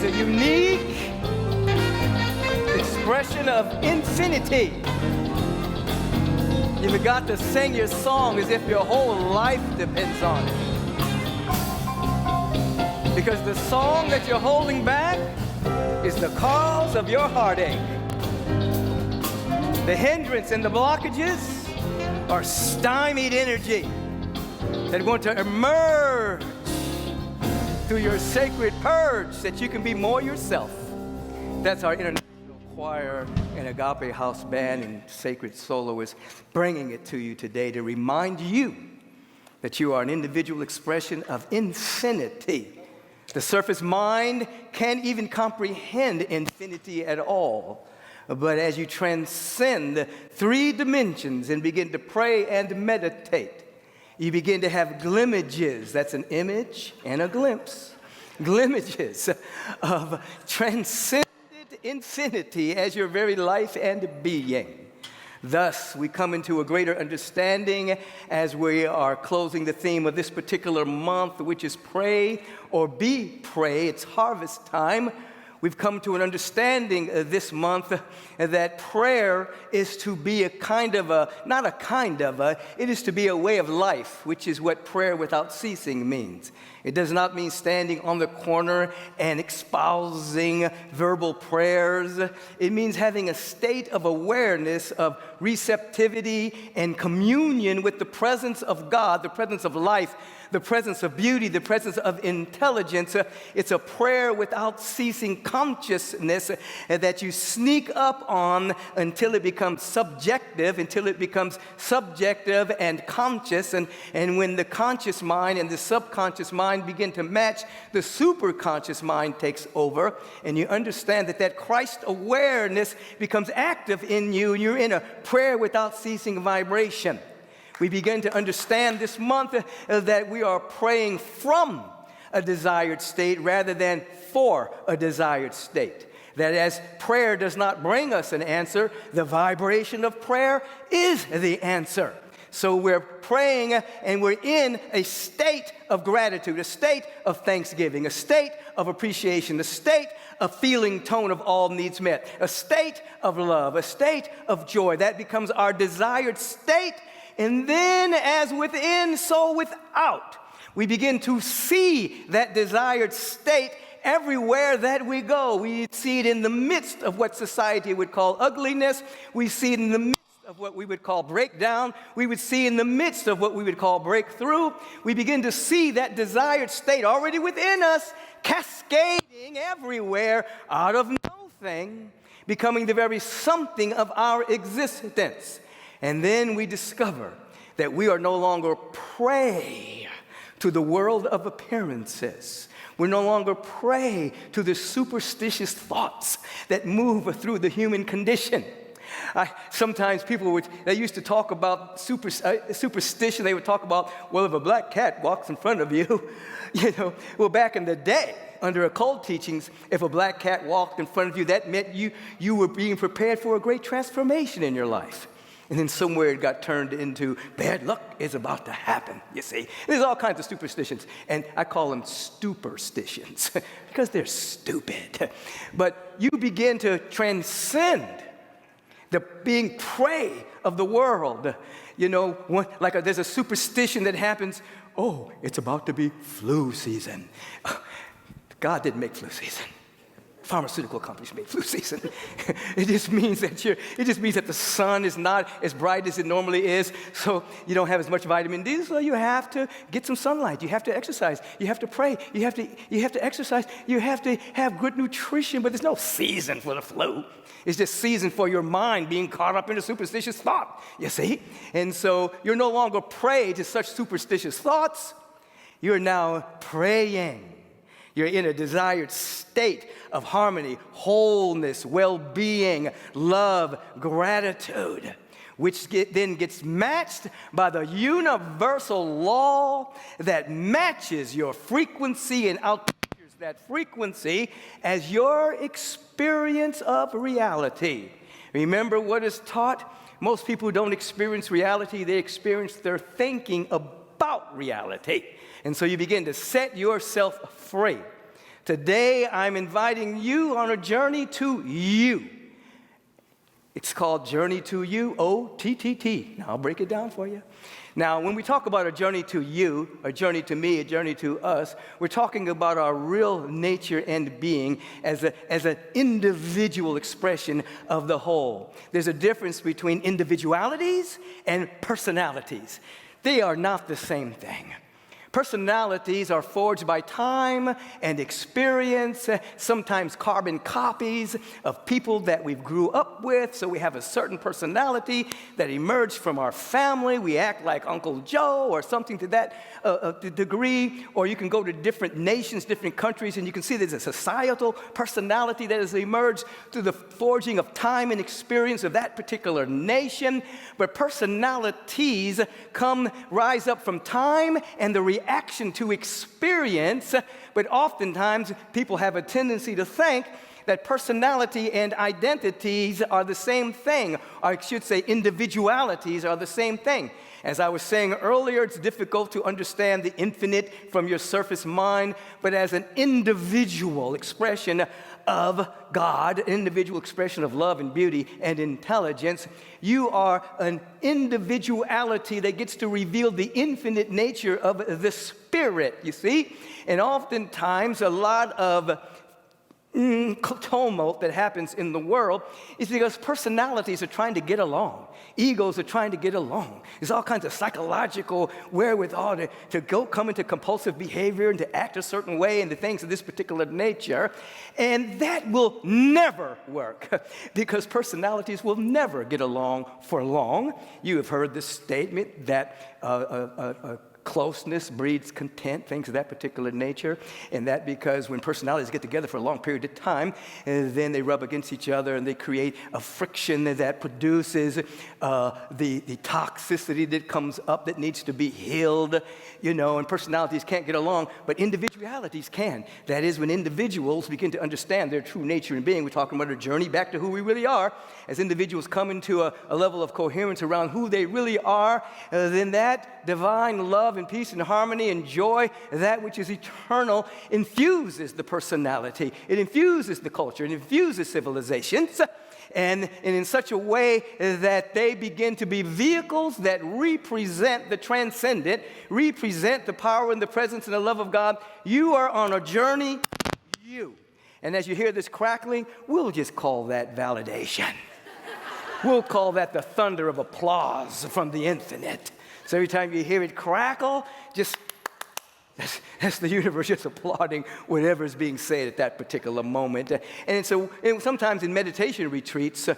a unique expression of infinity. You've got to sing your song as if your whole life depends on it. Because the song that you're holding back is the cause of your heartache. The hindrance and the blockages are stymied energy that want to emerge through your sacred purge that you can be more yourself. That's our international choir and Agape House Band and Sacred Soloists bringing it to you today to remind you that you are an individual expression of infinity. The surface mind can't even comprehend infinity at all. But as you transcend 3 dimensions and begin to pray and meditate, you begin to have glimages. That's an image and a glimpse. Glimages of transcendent infinity as your very life and being. Thus, we come into a greater understanding as we are closing the theme of this particular month, which is pray or be pray. It's harvest time. We've come to an understanding this month that prayer is to be a kind of it is to be a way of life, which is what prayer without ceasing means. It does not mean standing on the corner and espousing verbal prayers. It means having a state of awareness, of receptivity and communion with the presence of God, the presence of life, the presence of beauty, the presence of intelligence. It's a prayer without ceasing consciousness that you sneak up on until it becomes subjective and conscious. And when the conscious mind and the subconscious mind begin to match, the superconscious mind takes over, and you understand that Christ awareness becomes active in you, and you're in a prayer without ceasing vibration. We begin to understand this month that we are praying from a desired state rather than for a desired state. That as prayer does not bring us an answer, the vibration of prayer is the answer. So we're praying and we're in a state of gratitude, a state of thanksgiving, a state of appreciation, a state of feeling tone of all needs met, a state of love, a state of joy. That becomes our desired state. And then as within, so without, we begin to see that desired state everywhere that we go. We see it in the midst of what society would call ugliness. We see it in the midst of what we would call breakdown. We would see in the midst of what we would call breakthrough. We begin to see that desired state already within us, cascading everywhere out of nothing, becoming the very something of our existence. And then we discover that we are no longer prey to the world of appearances. We're no longer prey to the superstitious thoughts that move through the human condition. Sometimes people they used to talk about superstition. They would talk about, well, if a black cat walks in front of you, well, back in the day, under occult teachings, if a black cat walked in front of you, that meant you were being prepared for a great transformation in your life. And then somewhere it got turned into bad luck is about to happen, you see. There's all kinds of superstitions, and I call them stuperstitions because they're stupid. But you begin to transcend the being prey of the world. There's a superstition that happens, it's about to be flu season. God didn't make flu season. Pharmaceutical companies make flu season. It just means that the sun is not as bright as it normally is, so you don't have as much vitamin D, so you have to get some sunlight. You have to exercise. You have to pray. You have to exercise. You have to have good nutrition, but there's no season for the flu. It's just season for your mind being caught up in a superstitious thought, you see? And so you're no longer prey to such superstitious thoughts. You're now praying. You're in a desired state of harmony, wholeness, well-being, love, gratitude, which then gets matched by the universal law that matches your frequency and outpictures that frequency as your experience of reality. Remember what is taught? Most people don't experience reality, they experience their thinking about reality. And so you begin to set yourself free. Today, I'm inviting you on a journey to you. It's called Journey to You, O-T-T-T. Now, I'll break it down for you. Now, when we talk about a journey to you, a journey to me, a journey to us, we're talking about our real nature and being as an individual expression of the whole. There's a difference between individualities and personalities. They are not the same thing. Personalities are forged by time and experience, sometimes carbon copies of people that we grew up with. So we have a certain personality that emerged from our family. We act like Uncle Joe or something to that degree. Or you can go to different nations, different countries, and you can see there's a societal personality that has emerged through the forging of time and experience of that particular nation. But personalities rise up from time and the reaction to experience, but oftentimes people have a tendency to think that personality and identities are the same thing, or I should say individualities are the same thing. As I was saying earlier, it's difficult to understand the infinite from your surface mind, but as an individual expression of God, an individual expression of love and beauty and intelligence, you are an individuality that gets to reveal the infinite nature of the Spirit, you see? And oftentimes a lot of tumult that happens in the world is because personalities are trying to get along. Egos are trying to get along. There's all kinds of psychological wherewithal to come into compulsive behavior and to act a certain way and the things of this particular nature. And that will never work because personalities will never get along for long. You have heard this statement that closeness breeds content, things of that particular nature, and that because when personalities get together for a long period of time, then they rub against each other and they create a friction that produces the toxicity that comes up that needs to be healed, and personalities can't get along, but individualities can. That is, when individuals begin to understand their true nature and being, we're talking about a journey back to who we really are. As individuals come into a level of coherence around who they really are, then that divine love and peace and harmony and joy, that which is eternal, infuses the personality. It infuses the culture. It infuses civilizations. And in such a way that they begin to be vehicles that represent the transcendent, represent the power and the presence and the love of God. You are on a journey, you. And as you hear this crackling, we'll just call that validation. We'll call that the thunder of applause from the infinite. So every time you hear it crackle, that's the universe just applauding whatever is being said at that particular moment. And so sometimes in meditation retreats,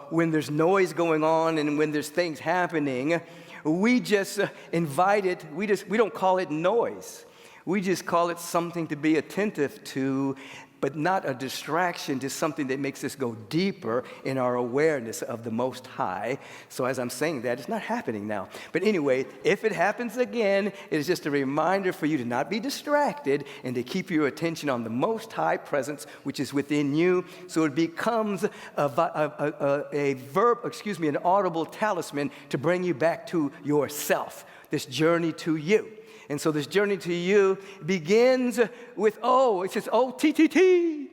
when there's noise going on and when there's things happening, we just invite it. We don't call it noise. We just call it something to be attentive to, but not a distraction, to something that makes us go deeper in our awareness of the Most High. So as I'm saying that, it's not happening now. But anyway, if it happens again, it is just a reminder for you to not be distracted and to keep your attention on the Most High presence, which is within you. So it becomes an audible talisman to bring you back to yourself, this journey to you. And so this journey to you begins with O. It says O-T-T-T.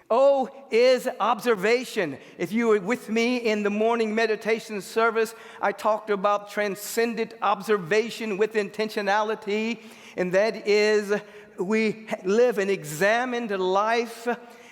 O is observation. If you were with me in the morning meditation service, I talked about transcendent observation with intentionality. And that is, we live an examined life.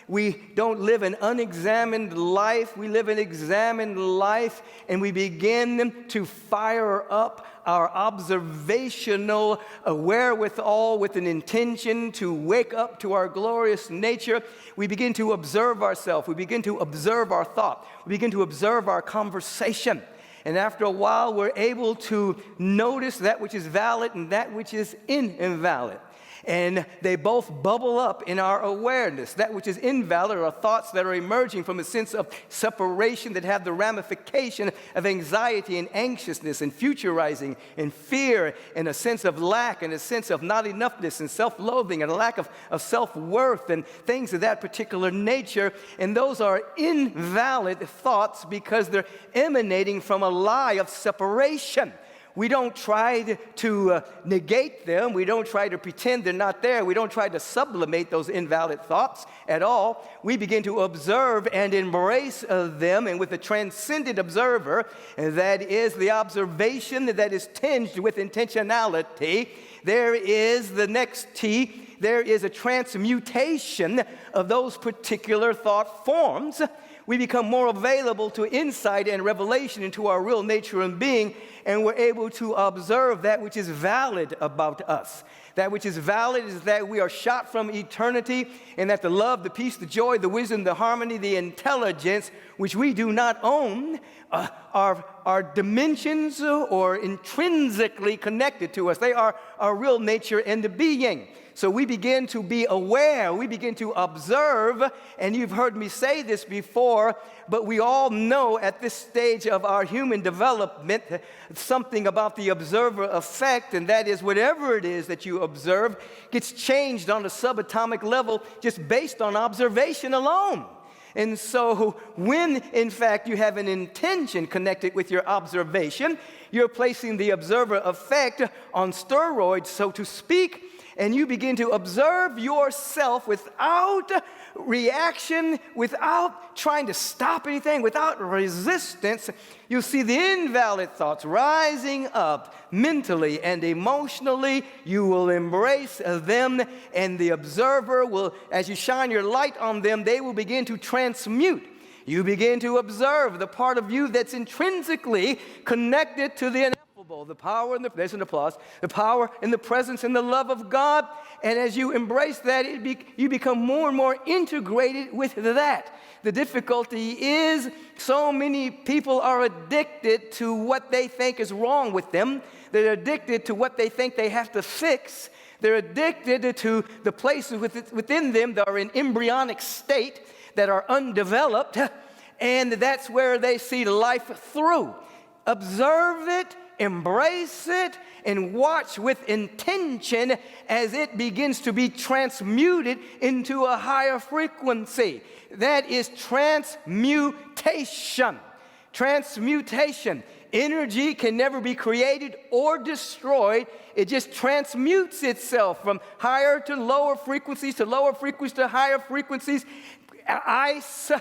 We don't live an unexamined life. We live an examined life, and we begin to fire up our observational wherewithal with an intention to wake up to our glorious nature. We begin to observe ourselves. We begin to observe our thought. We begin to observe our conversation. And after a while, we're able to notice that which is valid and that which is invalid. And they both bubble up in our awareness. That which is invalid are thoughts that are emerging from a sense of separation that have the ramification of anxiety and anxiousness and futurizing and fear and a sense of lack and a sense of not enoughness and self-loathing and a lack of self-worth and things of that particular nature. And those are invalid thoughts because they're emanating from a lie of separation. We don't try to negate them. We don't try to pretend they're not there. We don't try to sublimate those invalid thoughts at all. We begin to observe and embrace them, and with a transcendent observer, and that is the observation that is tinged with intentionality, there is the next T. There is a transmutation of those particular thought forms. We become more available to insight and revelation into our real nature and being, and we're able to observe that which is valid about us. That which is valid is that we are shot from eternity, and that the love, the peace, the joy, the wisdom, the harmony, the intelligence, which we do not own, are dimensions or intrinsically connected to us. They are our real nature and the being. So we begin to be aware, we begin to observe, and you've heard me say this before, but we all know at this stage of our human development something about the observer effect, and that is whatever it is that you observe gets changed on a subatomic level just based on observation alone. And so when, in fact, you have an intention connected with your observation, you're placing the observer effect on steroids, so to speak, and you begin to observe yourself without reaction, without trying to stop anything, without resistance. You see the invalid thoughts rising up mentally and emotionally. You will embrace them, and the observer will, as you shine your light on them, they will begin to transmute. You begin to observe the part of you that's intrinsically connected to the ineffable, the power and there's an applause, the power and the presence and the love of God. And as you embrace that, you become more and more integrated with that. The difficulty is so many people are addicted to what they think is wrong with them. They're addicted to what they think they have to fix. They're addicted to the places within them that are in embryonic state, that are undeveloped, and that's where they see life through. Observe it, embrace it, and watch with intention as it begins to be transmuted into a higher frequency. That is transmutation. Transmutation. Energy can never be created or destroyed. It just transmutes itself from higher to lower frequencies, to lower frequencies to higher frequencies. Ice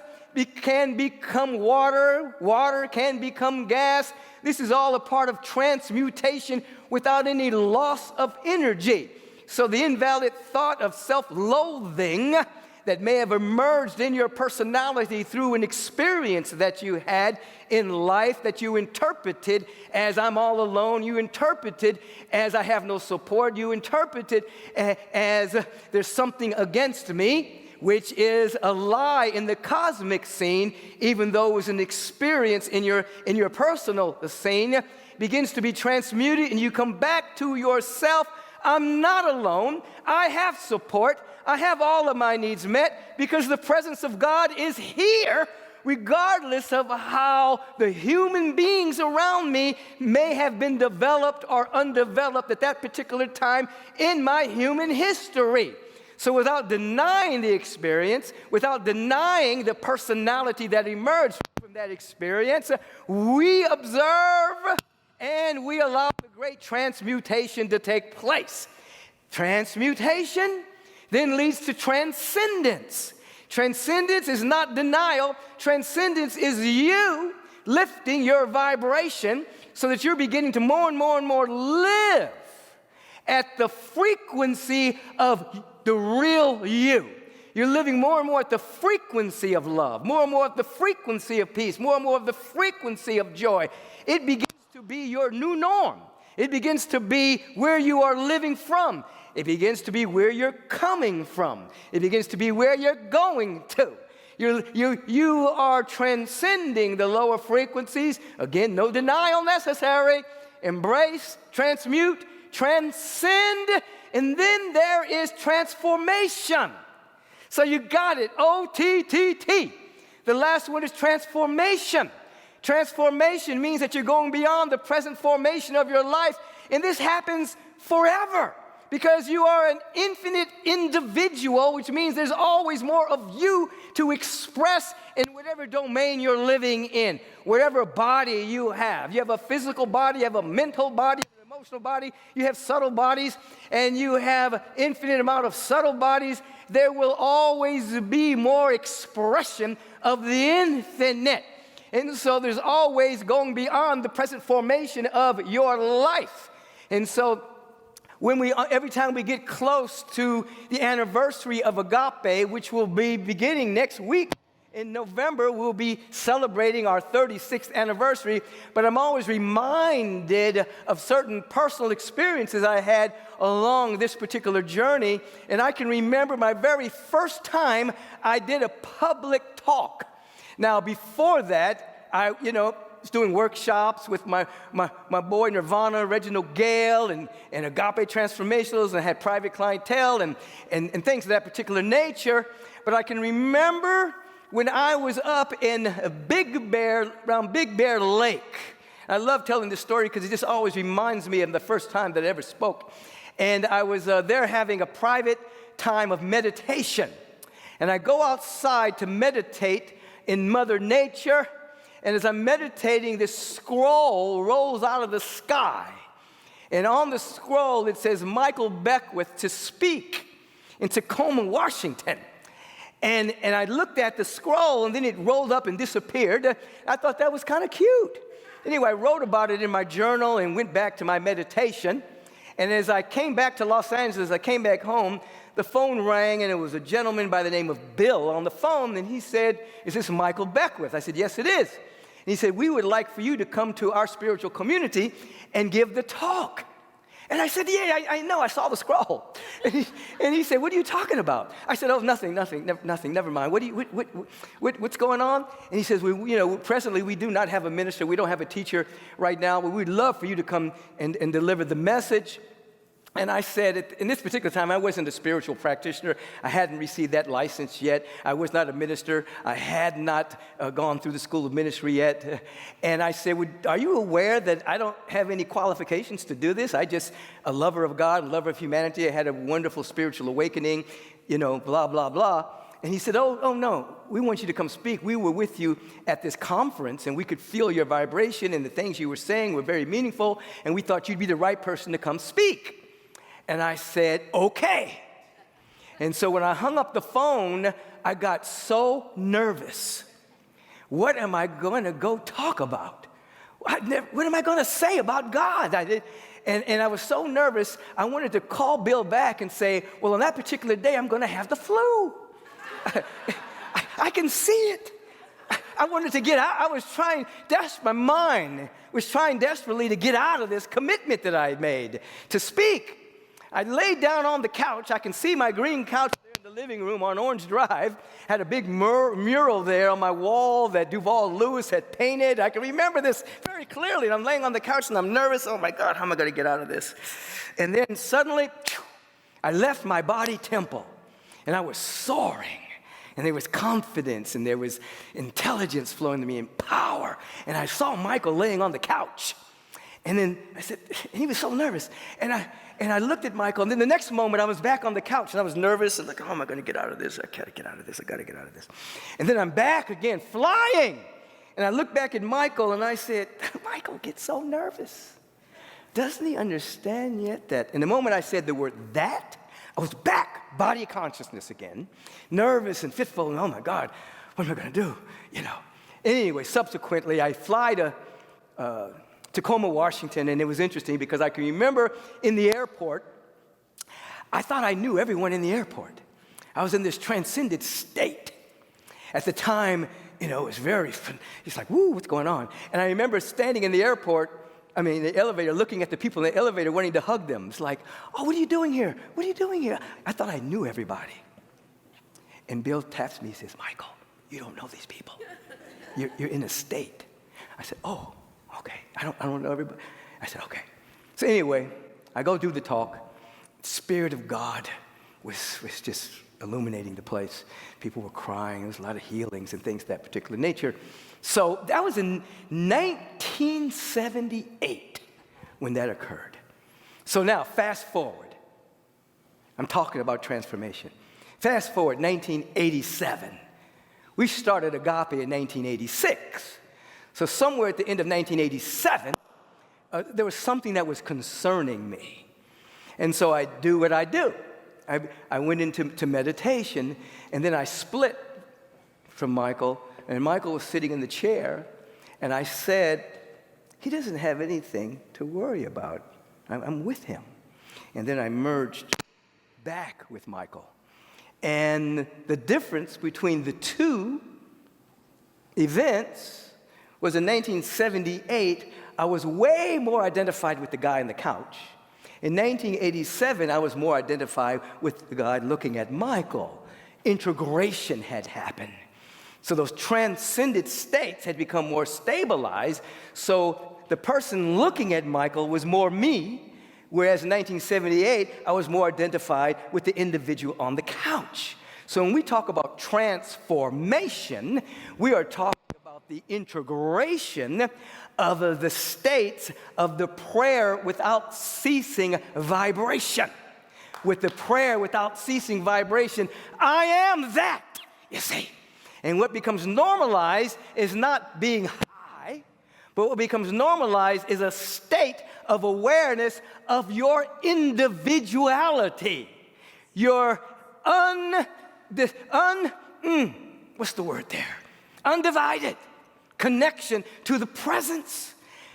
can become water. Water can become gas. This is all a part of transmutation without any loss of energy. So the invalid thought of self-loathing that may have emerged in your personality through an experience that you had in life that you interpreted as I'm all alone, you interpreted as I have no support, you interpreted as there's something against me, which is a lie in the cosmic scene, even though it was an experience in your personal scene, begins to be transmuted, and you come back to yourself. I'm not alone. I have support. I have all of my needs met because the presence of God is here, regardless of how the human beings around me may have been developed or undeveloped at that particular time in my human history. So without denying the experience, without denying the personality that emerged from that experience, we observe and we allow the great transmutation to take place. Transmutation then leads to transcendence. Transcendence is not denial. Transcendence is you lifting your vibration so that you're beginning to more and more and more live at the frequency of the real you. You're living more and more at the frequency of love, more and more at the frequency of peace, more and more of the frequency of joy. It begins to be your new norm. It begins to be where you are living from. It begins to be where you're coming from. It begins to be where you're going to. You are transcending the lower frequencies. Again, no denial necessary. Embrace, transmute, transcend, and then there is transformation. So you got it, O-T-T-T. The last one is transformation. Transformation means that you're going beyond the present formation of your life, and this happens forever. Because you are an infinite individual, which means there's always more of you to express in whatever domain you're living in, whatever body you have. You have a physical body, you have a mental body, an emotional body, you have subtle bodies, and you have an infinite amount of subtle bodies. There will always be more expression of the infinite. And so there's always going beyond the present formation of your life. And so every time we get close to the anniversary of Agape, which will be beginning next week, in November, we'll be celebrating our 36th anniversary, but I'm always reminded of certain personal experiences I had along this particular journey, and I can remember my very first time I did a public talk. Now, before that, I was doing workshops with my boy Nirvana, Reginald Gale, and Agape Transformationals, and I had private clientele and things of that particular nature, but I can remember when I was up in around Big Bear Lake. I love telling this story because it just always reminds me of the first time that I ever spoke. And I was there having a private time of meditation. And I go outside to meditate in Mother Nature. And as I'm meditating, this scroll rolls out of the sky. And on the scroll, it says, Michael Beckwith to speak in Tacoma, Washington. And I looked at the scroll, and then it rolled up and disappeared. I thought that was kind of cute. Anyway, I wrote about it in my journal and went back to my meditation. And as I came back to Los Angeles, I came back home, the phone rang, and it was a gentleman by the name of Bill on the phone. And he said, is this Michael Beckwith? I said, yes, it is. And he said, we would like for you to come to our spiritual community and give the talk. And I said, yeah, I know, I saw the scroll. And he said, what are you talking about? I said, oh, nothing, never mind. What's going on? And he says, presently we do not have a minister. We don't have a teacher right now, but we'd love for you to come and deliver the message. And I said, in this particular time, I wasn't a spiritual practitioner. I hadn't received that license yet. I was not a minister. I had not gone through the school of ministry yet. And I said, are you aware that I don't have any qualifications to do this? I just a lover of God, a lover of humanity. I had a wonderful spiritual awakening, blah, blah, blah. And he said, oh, no, we want you to come speak. We were with you at this conference, and we could feel your vibration, and the things you were saying were very meaningful, and we thought you'd be the right person to come speak. And I said, okay. And so when I hung up the phone, I got so nervous. What am I going to go talk about? What am I going to say about God? And I was so nervous, I wanted to call Bill back and say, well, on that particular day, I'm going to have the flu. I can see it. I wanted to get out. I was trying, my mind was trying desperately to get out of this commitment that I had made to speak. I laid down on the couch. I can see my green couch there in the living room on Orange Drive. Had a big mural there on my wall that Duval Lewis had painted. I can remember this very clearly. And I'm laying on the couch and I'm nervous. Oh my God, how am I going to get out of this? And then suddenly, I left my body temple and I was soaring. And there was confidence and there was intelligence flowing to me and power. And I saw Michael laying on the couch. And then I said, and he was so nervous. And I looked at Michael, and then the next moment I was back on the couch, and I was nervous, and like, how am I going to get out of this? I got to get out of this. I got to get out of this. And then I'm back again, flying. And I looked back at Michael, and I said, Michael gets so nervous. Doesn't he understand yet that? And the moment I said the word that, I was back, body consciousness again, nervous and fitful, and oh my God, what am I going to do? Anyway, subsequently, I fly to Tacoma, Washington, and it was interesting because I can remember in the airport, I thought I knew everyone in the airport. I was in this transcended state. At the time, it was it's like, woo, what's going on? And I remember standing in the the elevator, looking at the people in the elevator, wanting to hug them. It's like, oh, what are you doing here? What are you doing here? I thought I knew everybody. And Bill taps me, he says, Michael, you don't know these people. You're in a state. I said, oh. Okay, I don't know everybody. I said, okay. So anyway, I go do the talk. The Spirit of God was just illuminating the place. People were crying. There was a lot of healings and things of that particular nature. So that was in 1978 when that occurred. So now, fast forward. I'm talking about transformation. Fast forward, 1987. We started Agape in 1986. So somewhere at the end of 1987, there was something that was concerning me. And so I do what I do. I went into meditation, and then I split from Michael, and Michael was sitting in the chair, and I said, he doesn't have anything to worry about. I'm with him. And then I merged back with Michael. And the difference between the two events was in 1978, I was way more identified with the guy on the couch. In 1987, I was more identified with the guy looking at Michael. Integration had happened. So those transcended states had become more stabilized. So the person looking at Michael was more me, whereas in 1978, I was more identified with the individual on the couch. So when we talk about transformation, we are talking about the integration of the states of the prayer without ceasing vibration. With the prayer without ceasing vibration, I am that, you see. And what becomes normalized is not being high, but what becomes normalized is a state of awareness of your individuality. Your what's the word there? Undivided connection to the presence.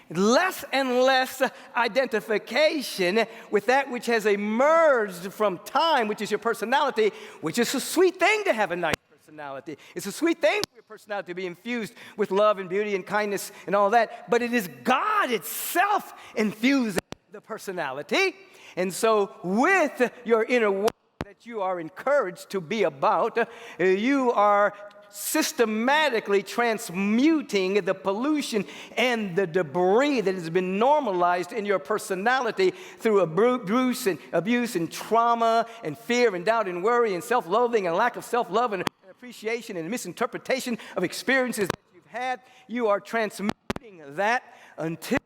Less and less identification with that which has emerged from time, which is your personality, which is a sweet thing to have a nice personality. It's a sweet thing for your personality to be infused with love and beauty and kindness and all that, but it is God itself infusing the personality. And so with your inner world that you are encouraged to be about, you are systematically transmuting the pollution and the debris that has been normalized in your personality through abuse and trauma and fear and doubt and worry and self-loathing and lack of self-love and appreciation and misinterpretation of experiences that you've had. You are transmuting that until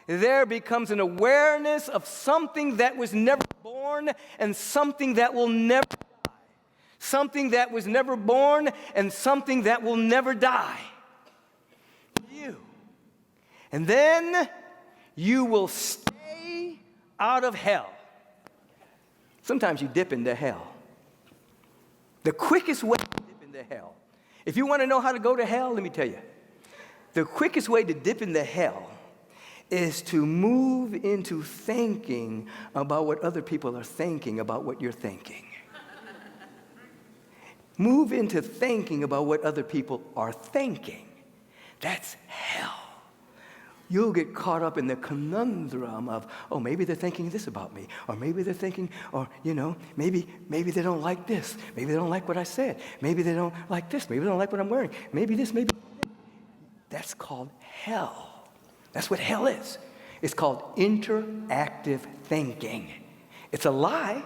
there becomes an awareness of something that was never born and something that will never die. Something that was never born and something that will never die. You. And then you will stay out of hell. Sometimes you dip into hell. The quickest way to dip into hell. If you want to know how to go to hell, let me tell you. The quickest way to dip into hell is to move into thinking about what other people are thinking about what you're thinking. Move into thinking about what other people are thinking. That's hell. You'll get caught up in the conundrum of, oh, maybe they're thinking this about me, or maybe they're thinking, or, maybe they don't like this. Maybe they don't like what I said. Maybe they don't like this. Maybe they don't like what I'm wearing. Maybe this, maybe that. That's called hell. That's what hell is. It's called interactive thinking. It's a lie.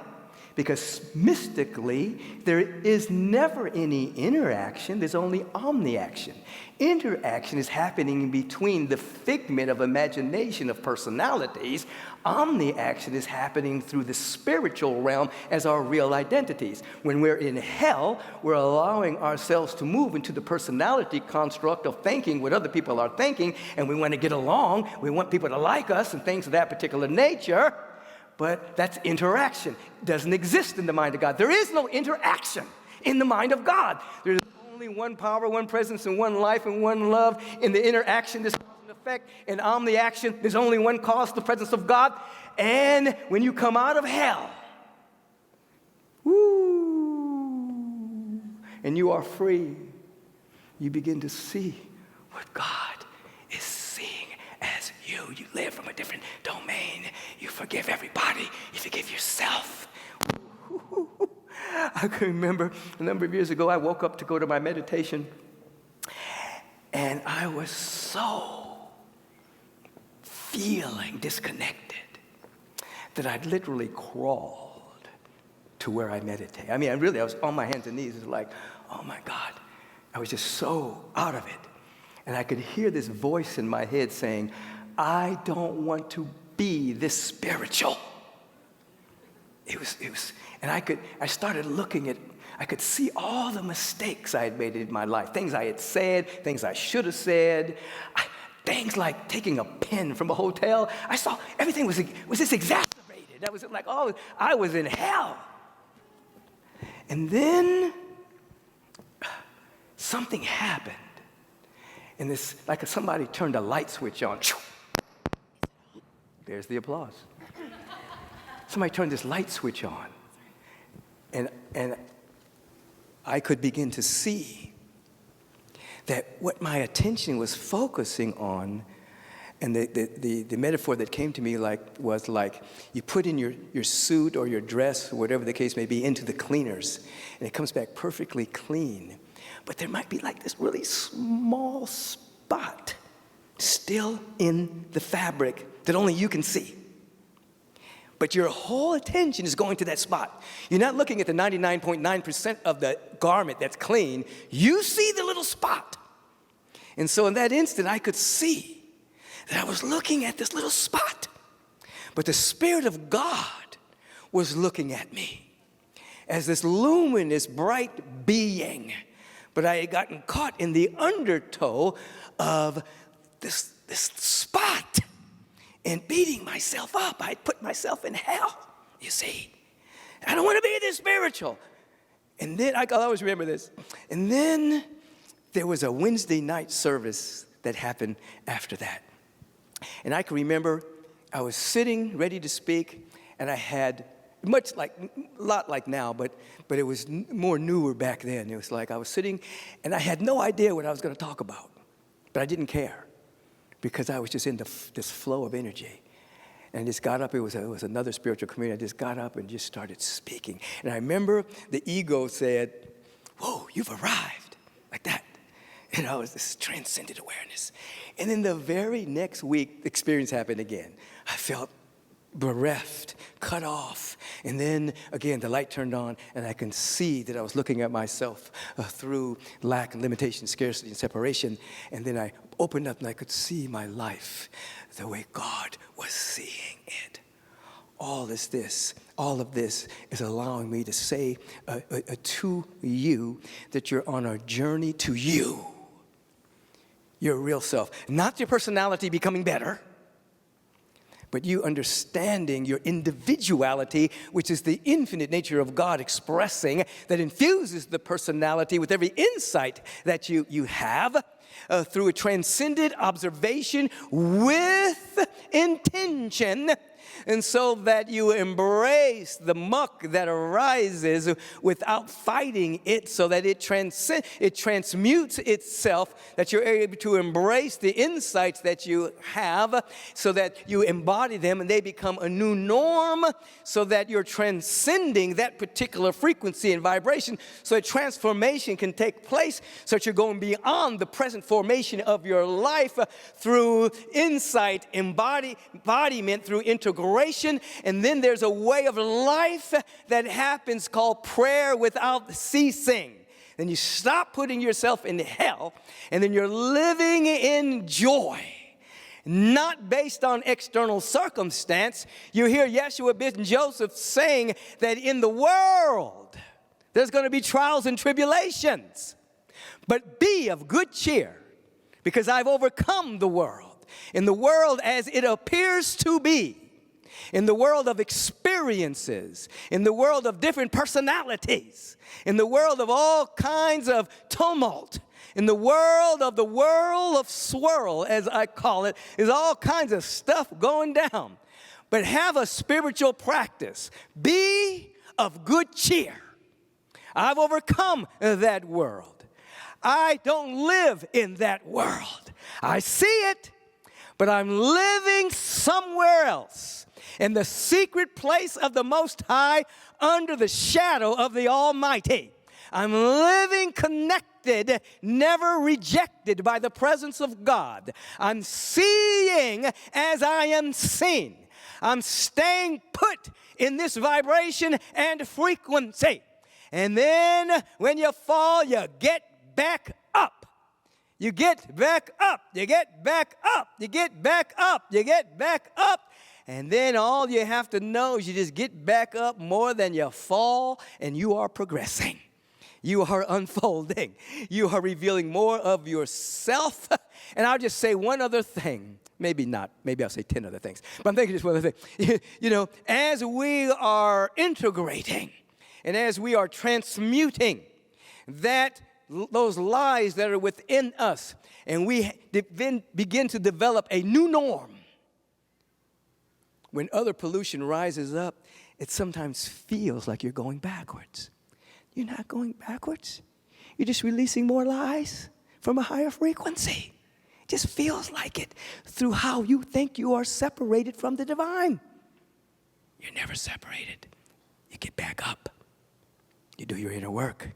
Because mystically, there is never any interaction, there's only omniaction. Interaction is happening between the figment of imagination of personalities. Omniaction is happening through the spiritual realm as our real identities. When we're in hell, we're allowing ourselves to move into the personality construct of thinking what other people are thinking, and we want to get along, we want people to like us and things of that particular nature. But that's interaction. It doesn't exist in the mind of God. There is no interaction in the mind of God. There's only one power, one presence, and one life, and one love. In the interaction, there's cause and effect. In omni-action, there's only one cause, the presence of God. And when you come out of hell, and you are free, you begin to see what God is seeing as you. You live from a different domain. You forgive everybody. You forgive yourself. I can remember a number of years ago, I woke up to go to my meditation, and I was so feeling disconnected that I'd literally crawled to where I meditate. I was on my hands and knees. It was like, oh my God. I was just so out of it. And I could hear this voice in my head saying, I don't want to be this spiritual. And I started looking at, I could see all the mistakes I had made in my life, things I had said, things I should have said, things like taking a pen from a hotel. I saw everything was just exacerbated. That was like, oh, I was in hell. And then something happened. And this, like somebody turned a light switch on. There's the applause. Somebody turned this light switch on. And I could begin to see that what my attention was focusing on, and the metaphor that came to me was like you put in your suit or your dress, or whatever the case may be, into the cleaners, and it comes back perfectly clean. But there might be like this really small spot still in the fabric that only you can see. But your whole attention is going to that spot. You're not looking at the 99.9% of the garment that's clean. You see the little spot. And so in that instant, I could see that I was looking at this little spot. But the Spirit of God was looking at me as this luminous, bright being. But I had gotten caught in the undertow of this spot. And beating myself up, I'd put myself in hell, you see. I don't want to be this spiritual. And then, I'll always remember this. And then there was a Wednesday night service that happened after that. And I can remember I was sitting ready to speak, and I had a lot like now, but it was more newer back then. It was like I was sitting, and I had no idea what I was going to talk about, but I didn't care, because I was just in this flow of energy. And I just got up. It was another spiritual community. I just got up and just started speaking. And I remember the ego said, whoa, you've arrived, like that. And it was this transcendent awareness. And then the very next week, the experience happened again. I felt bereft, cut off. And then again, the light turned on, and I can see that I was looking at myself through lack and limitation, scarcity and separation. And then I opened up, and I could see my life the way God was seeing it. All of this is allowing me to say to you that you're on a journey to you, your real self. Not your personality becoming better, but you understanding your individuality, which is the infinite nature of God expressing, that infuses the personality with every insight that you have through a transcendent observation with intention. And so that you embrace the muck that arises without fighting it, so that it transmutes itself, that you're able to embrace the insights that you have, so that you embody them and they become a new norm, so that you're transcending that particular frequency and vibration, so that transformation can take place, so that you're going beyond the present formation of your life through insight, embodiment, through integration. And then there's a way of life that happens called prayer without ceasing. Then you stop putting yourself in hell, and then you're living in joy, not based on external circumstance. You hear Yeshua ben Joseph saying that in the world there's going to be trials and tribulations, but be of good cheer, because I've overcome the world. In the world as it appears to be, in the world of experiences, in the world of different personalities, in the world of all kinds of tumult, in the world of swirl, as I call it, is all kinds of stuff going down. But have a spiritual practice. Be of good cheer. I've overcome that world. I don't live in that world. I see it, but I'm living somewhere else, in the secret place of the Most High, under the shadow of the Almighty. I'm living connected, never rejected by the presence of God. I'm seeing as I am seen. I'm staying put in this vibration and frequency. And then when you fall, you get back up. You get back up. You get back up. You get back up. You get back up. And then all you have to know is you just get back up more than you fall, and you are progressing. You are unfolding. You are revealing more of yourself. And I'll just say one other thing. Maybe not. Maybe I'll say 10 other things. But I'm thinking just one other thing. You know, as we are integrating and as we are transmuting those lies that are within us, and we then begin to develop a new norm, when other pollution rises up, it sometimes feels like you're going backwards. You're not going backwards. You're just releasing more lies from a higher frequency. It just feels like it through how you think you are separated from the divine. You're never separated. You get back up. You do your inner work.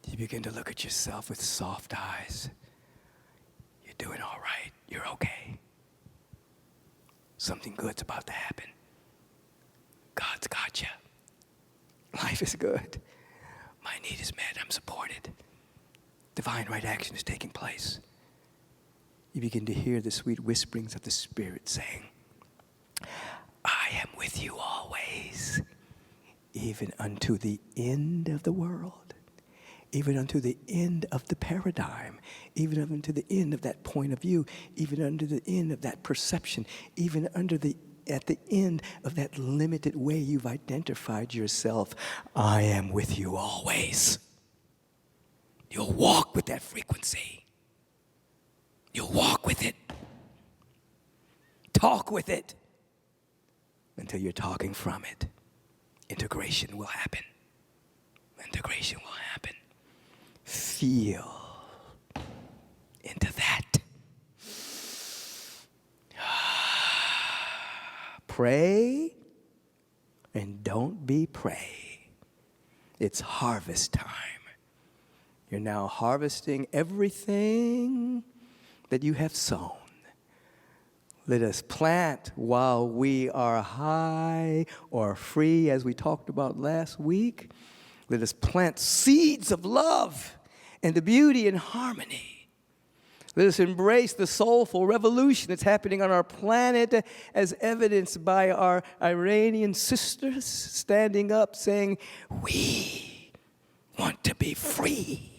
You begin to look at yourself with soft eyes. You're doing all right. You're okay. Something good's about to happen. God's got you. Life is good. My need is met. I'm supported. Divine right action is taking place. You begin to hear the sweet whisperings of the Spirit saying, I am with you always, even unto the end of the world, even unto the end of the paradigm, even unto the end of that point of view, even unto the end of that perception, even at the end of that limited way you've identified yourself. I am with you always. You'll walk with that frequency. You'll walk with it. Talk with it until you're talking from it. Integration will happen. Integration will happen. Feel into that. Pray and don't be prey. It's harvest time. You're now harvesting everything that you have sown. Let us plant while we are high or free, as we talked about last week. Let us plant seeds of love and the beauty and harmony. Let us embrace the soulful revolution that's happening on our planet, as evidenced by our Iranian sisters standing up saying, we want to be free.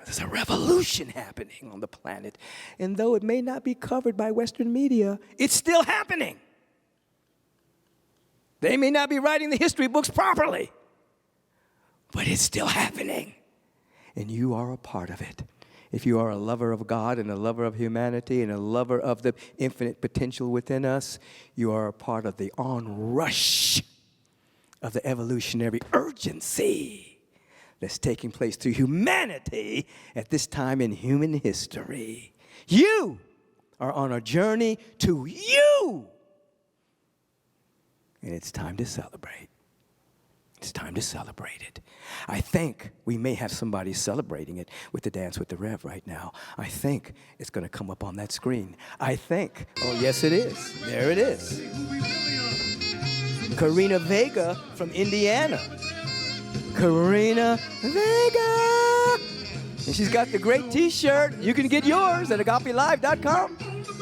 There's a revolution happening on the planet. And though it may not be covered by Western media, it's still happening. They may not be writing the history books properly, but it's still happening. And you are a part of it. If you are a lover of God and a lover of humanity and a lover of the infinite potential within us, you are a part of the onrush of the evolutionary urgency that's taking place through humanity at this time in human history. You are on a journey to you. And it's time to celebrate. It's time to celebrate it. I think we may have somebody celebrating it with the Dance with the Rev right now. I think it's going to come up on that screen. I think. Oh, yes, it is. There it is. Karina Vega from Indiana. Karina Vega. And she's got the great T-shirt. You can get yours at agapelive.com.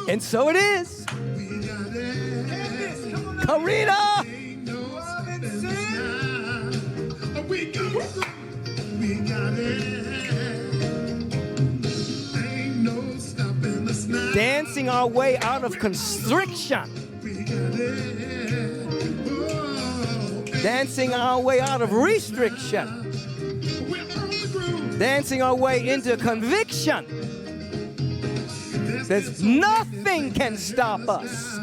And so it is. Karina. Dancing our way out of constriction. Dancing our way out of restriction. Dancing our way into conviction. There's nothing can stop us.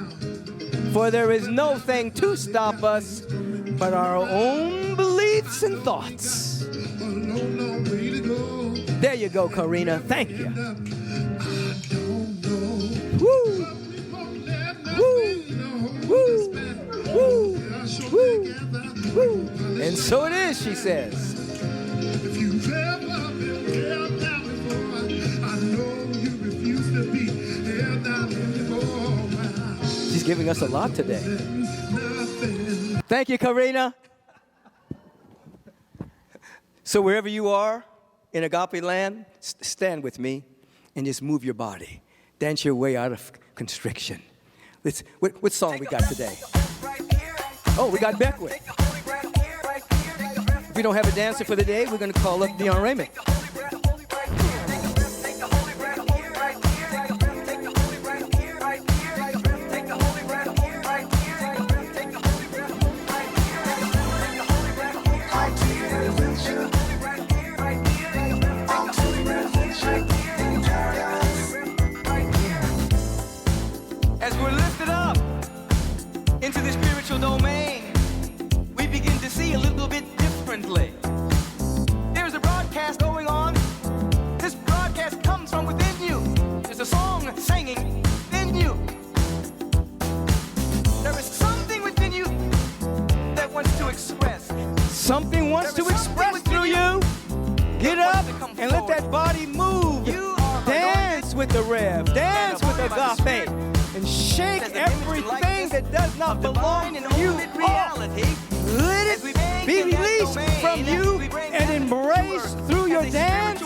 For there is no thing to stop us but our own beliefs and thoughts. There you go, Karina. Thank you. Woo! Woo! Woo! Woo! Woo! Woo! And so it is, she says. She's giving us a lot today. Thank you, Karina. So wherever you are, in Agape Land, stand with me and just move your body. Dance your way out of constriction. What song we got today? Oh, we got Beckwith. If we don't have a dancer for the day, we're going to call up Dion Raymond. As we're lifted up into the spiritual domain, we begin to see a little bit differently. There's a broadcast going on. This broadcast comes from within you. There's a song singing in you. There is something within you that wants to express. Something wants to express through you. Get up and let that body move. Dance with the Rev. Dance with Agape. And shake everything that does not belong in you off. Let it be released from you and embrace through your dance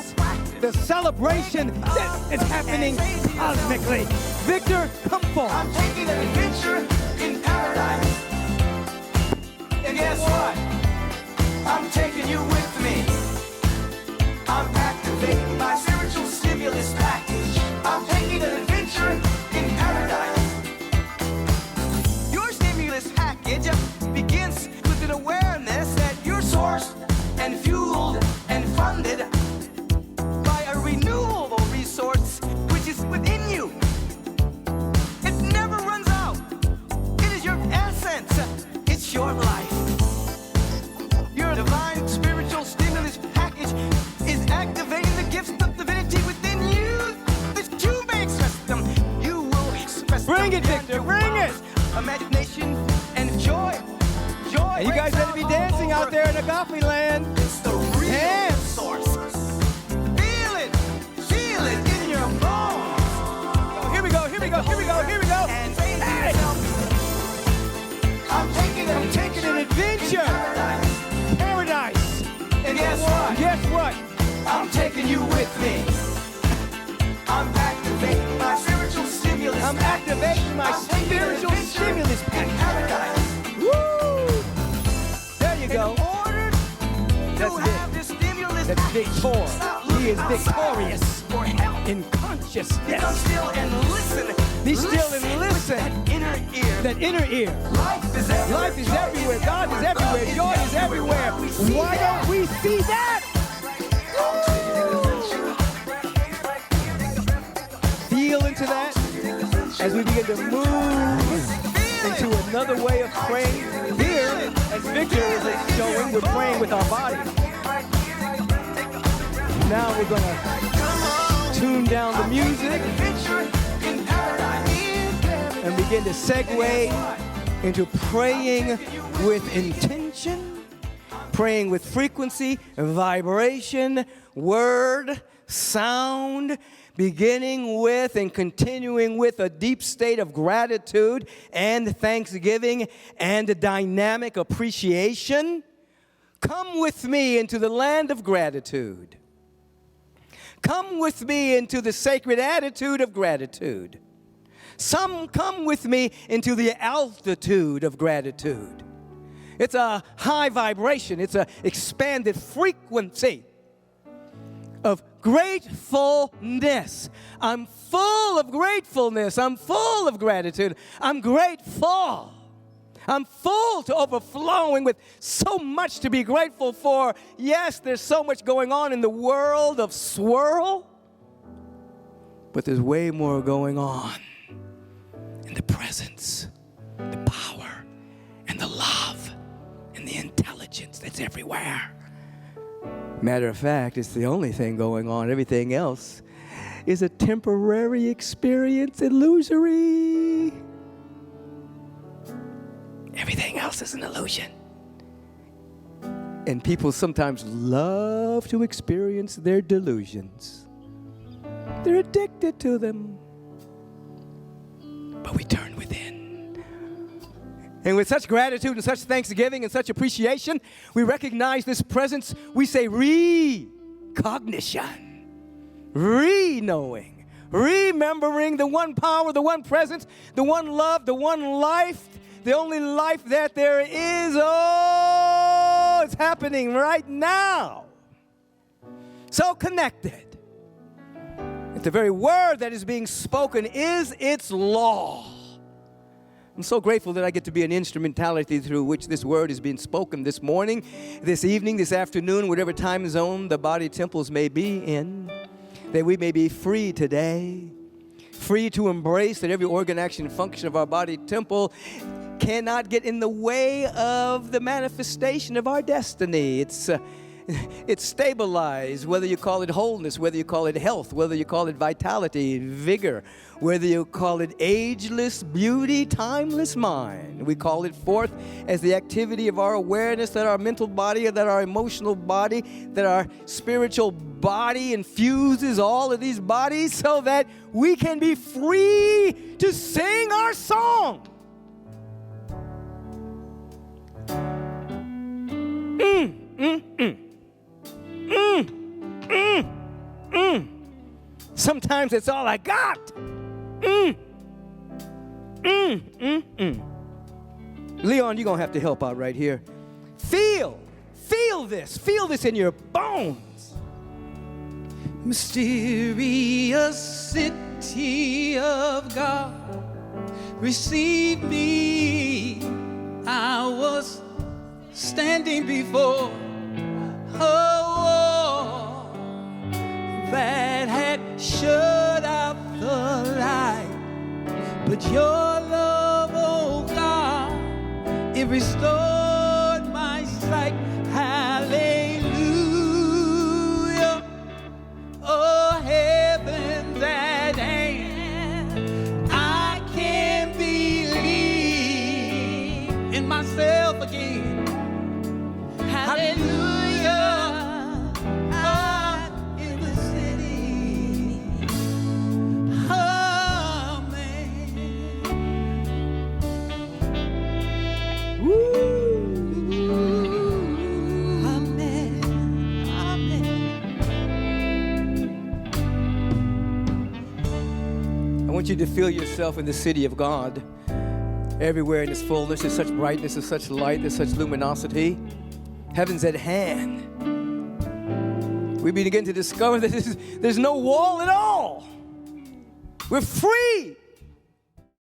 the celebration that is happening cosmically. Victor, come forward. I'm taking an adventure in paradise. And guess what? I'm taking you with me. I'm activating my spiritual stimulus package. I'm taking an adventure in paradise. Your stimulus package begins with an awareness that you're sourced and fueled and funded by a renewable resource which is within you. It never runs out. It is your essence. It's your life. Your divine spiritual stimulus package is activating the gifts of divinity within you that you may express them. You will express them. Bring it, Victor, bring it! Imagination and joy. Joy. And you guys better be dancing out there in Agape Land. It's the real source. Feel it in your bones. Here we go, here we go, here we go, here we go. And say to yourself, I'm taking an adventure. Paradise. And guess what? Guess what? I'm taking you with me. I'm activating my spiritual stimulus. I'm activating my spiritual stimulus package. Woo! There you go. That's it. That's Victor. He is victorious in consciousness. Be still and listen. Be still and listen. That inner ear. Life is everywhere. God is everywhere. Joy is everywhere. Why don't we see that? Feel into that as we begin to move into another way of praying. Here, as Victor is showing, we're praying with our body. Now we're going to tune down the music and begin to segue into praying with intention, praying with frequency, vibration, word, sound, beginning with and continuing with a deep state of gratitude and thanksgiving and a dynamic appreciation. Come with me into the land of gratitude. Come with me into the sacred attitude of gratitude. Come with me into the altitude of gratitude. It's a high vibration. It's an expanded frequency of gratefulness. I'm full of gratefulness. I'm full of gratitude. I'm grateful. I'm full to overflowing with so much to be grateful for. Yes, there's so much going on in the world of swirl, but there's way more going on in the presence, the power, and the love, and the intelligence that's everywhere. Matter of fact, it's the only thing going on. Everything else is a temporary experience, illusory. Everything else is an illusion. And people sometimes love to experience their delusions. They're addicted to them. But we turn within. And with such gratitude and such thanksgiving and such appreciation, we recognize this presence. We say, recognition, re-knowing, remembering the one power, the one presence, the one love, the one life, the only life that there is. Oh, it's happening right now. So connected. If the very word that is being spoken is its law. I'm so grateful that I get to be an instrumentality through which this word is being spoken this morning, this evening, this afternoon, whatever time zone the body temples may be in, that we may be free today, free to embrace that every organ, action, function of our body temple cannot get in the way of the manifestation of our destiny. It's stabilized, whether you call it wholeness, whether you call it health, whether you call it vitality, vigor, whether you call it ageless beauty, timeless mind. We call it forth as the activity of our awareness that our mental body, that our emotional body, that our spiritual body infuses all of these bodies so that we can be free to sing our song. Sometimes it's all I got. Leon, you're going to have to help out right here. Feel this in your bones. Mysterious city of God, receive me. I was standing before a wall that had shut out the light, but your love, oh God, it restored my sight. Hallelujah. Oh, heavens at hand, I can believe in myself again. Hallelujah. I'm in the city. Amen. Woo. Amen. Amen. I want you to feel yourself in the city of God. Everywhere in its fullness, there's such brightness, there's such light, there's such luminosity. Heaven's at hand. We begin to discover that there's no wall at all. We're free